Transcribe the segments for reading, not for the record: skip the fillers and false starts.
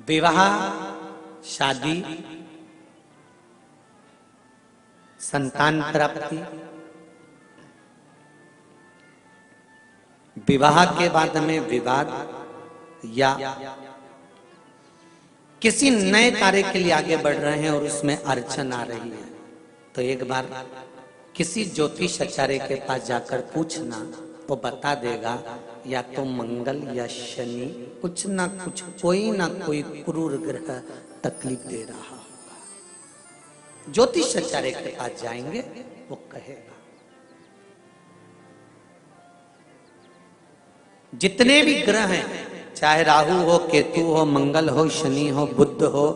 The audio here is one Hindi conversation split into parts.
विवाह, शादी, संतान प्राप्ति, विवाह के बाद में विवाद या किसी नए कार्य के लिए आगे बढ़ रहे हैं और उसमें अड़चन आ रही है, तो एक बार किसी ज्योतिष आचार्य के पास जाकर पूछना, वो बता देगा या तो मंगल या शनि कुछ ना कुछ, कोई ना कोई क्रूर ग्रह तकलीफ दे रहा होगा। ज्योतिष आचार्य के पास जाएंगे, वो कहेगा। जितने भी ग्रह हैं, चाहे राहु हो, केतु हो, मंगल हो, शनि हो, बुध हो,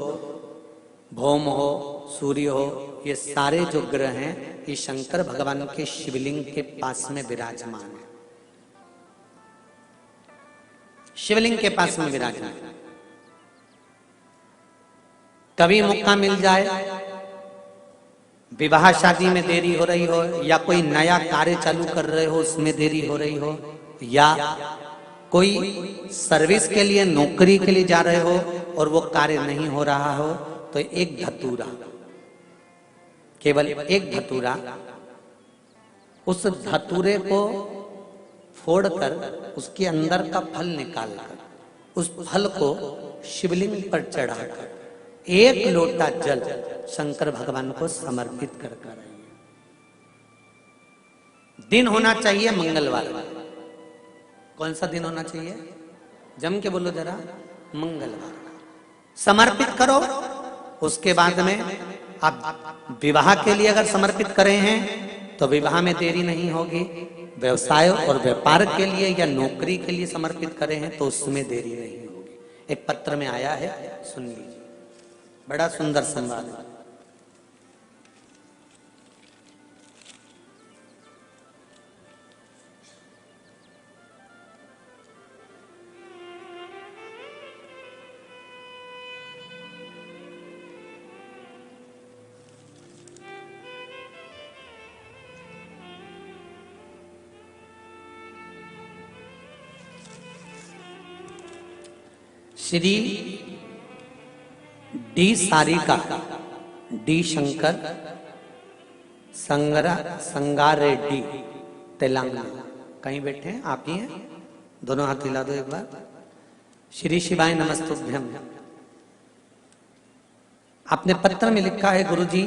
भौम हो, सूर्य हो, ये सारे जो ग्रह हैं ये शंकर भगवान के शिवलिंग के पास में विराजमान है। शिवलिंग के पास में विराजमान। कभी मौका मिल जाए, विवाह शादी में देरी हो रही हो, या कोई नया कार्य चालू कर रहे हो उसमें देरी हो रही हो, या कोई सर्विस के लिए, नौकरी के लिए जा रहे हो और वो कार्य नहीं हो रहा हो, तो एक धतूरा, केवल एक धतूरा, उस धतूरे को फोड़कर उसके अंदर का फल निकालकर उस फल को शिवलिंग पर चढ़ाकर एक लोटा जल शंकर भगवान को समर्पित कर आइए। दिन होना चाहिए मंगलवार। कौन सा दिन होना चाहिए? जम के बोलो जरा, मंगलवार। समर्पित करो। उसके बाद में आप विवाह के लिए अगर समर्पित करें हैं तो विवाह में देरी नहीं होगी। व्यवसाय और व्यापार के लिए या नौकरी के लिए समर्पित करें हैं तो उसमें देरी नहीं होगी। एक पत्र में आया है, सुन लीजिए, बड़ा सुंदर संवाद है। Shri D Sarika, D Shankar, Sangareddy, Telangana. कहीं बैठे हैं? आप ही हैं? दोनों हाथ हिला दो एक बार। श्री शिवाय नमस्तुभ्यम। आपने पत्र में लिखा है, गुरुजी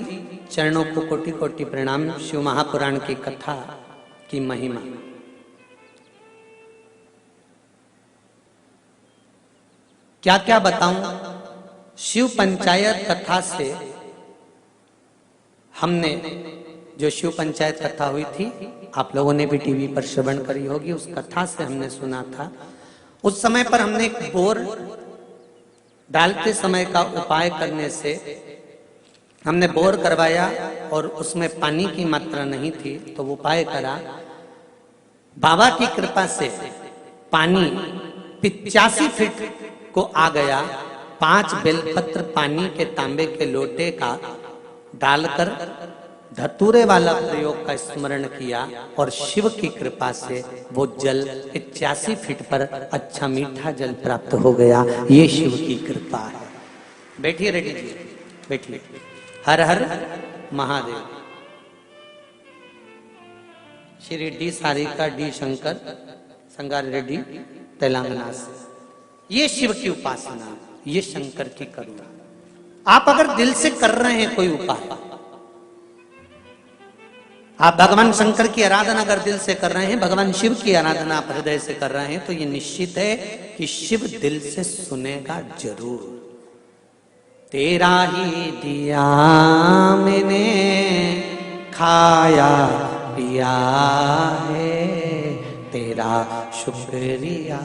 चरणों को कोटि कोटि प्रणाम। शिव महापुराण की कथा की महिमा। क्या क्या बताऊं? शिव पंचायत कथा से हमने, जो शिव पंचायत कथा हुई थी, आप लोगों ने भी टीवी पर श्रवण करी होगी, उस कथा से हमने सुना था। उस समय पर हमने एक बोर डालते समय का उपाय करने से हमने बोर करवाया और उसमें पानी की मात्रा नहीं थी, तो उपाय करा। बाबा की कृपा से पानी 85 फीट को आ गया। 5 बेलपत्र पानी के तांबे के लोटे का डालकर धतूरे वाला प्रयोग का स्मरण किया और शिव की कृपा से वो जल 85 फीट पर अच्छा मीठा जल प्राप्त हो गया। ये शिव की कृपा है। बैठिए रेड्डी जी, बैठिए। हर हर महादेव। श्री डी सारिका, डी शंकर, संगारेड्डी, तेलंगाना से। ये शिव की उपासना, ये शंकर की करुणा। आप अगर दिल से कर रहे हैं कोई उपाय, आप भगवान शंकर की आराधना अगर दिल से कर रहे हैं, भगवान शिव की आराधना आप हृदय से कर रहे हैं, तो ये निश्चित है कि शिव दिल से सुनेगा जरूर। तेरा ही दिया मैंने खाया पिया है, तेरा शुक्रिया,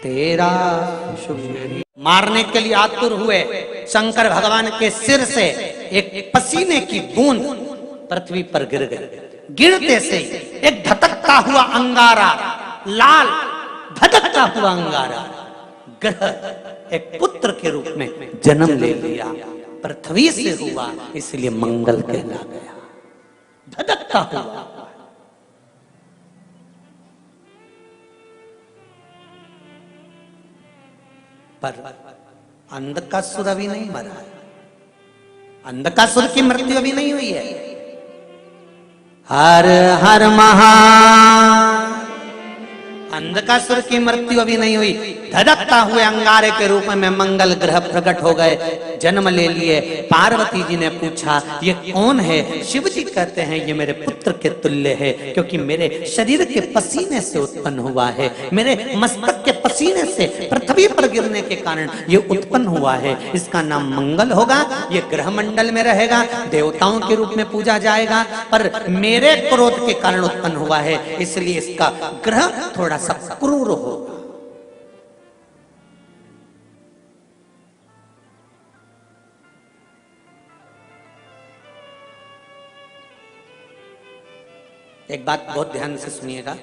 तेरा शुक्रिया। मारने के लिए आतुर हुए शंकर भगवान के सिर से एक पसीने की बूंद पृथ्वी पर गिर गई। गिरते से एक धधकता हुआ अंगारा, लाल धधकता हुआ अंगारा ग्रह एक पुत्र के रूप में जन्म ले लिया। पृथ्वी से हुआ, इसलिए मंगल कहला गया। धधकता हुआ। पर अंधकासुर अभी नहीं मरा है, अंधकासुर की मृत्यु अभी नहीं हुई है। हर हर महा, अंधकासुर की मृत्यु अभी नहीं हुई। धधकता हुए अंगारे के रूप में मंगल ग्रह प्रकट हो गए, जन्म ले लिए। पार्वती जी ने पूछा ये कौन है? शिव जी कहते हैं ये मेरे पुत्र के तुल्य है, क्योंकि मेरे शरीर के पसीने से उत्पन्न हुआ है, मेरे मस्तक के पसीने से पृथ्वी पर गिरने के कारण ये उत्पन्न हुआ है। इसका नाम मंगल होगा, ये ग्रह मंडल में रहेगा, देवताओं के रूप में पूजा जाएगा, पर मेरे क्रोध के कारण उत्पन्न हुआ है, इसलिए इसका ग्रह थोड़ा सा क्रूर होगा। एक बात बहुत ध्यान से सुनिएगा।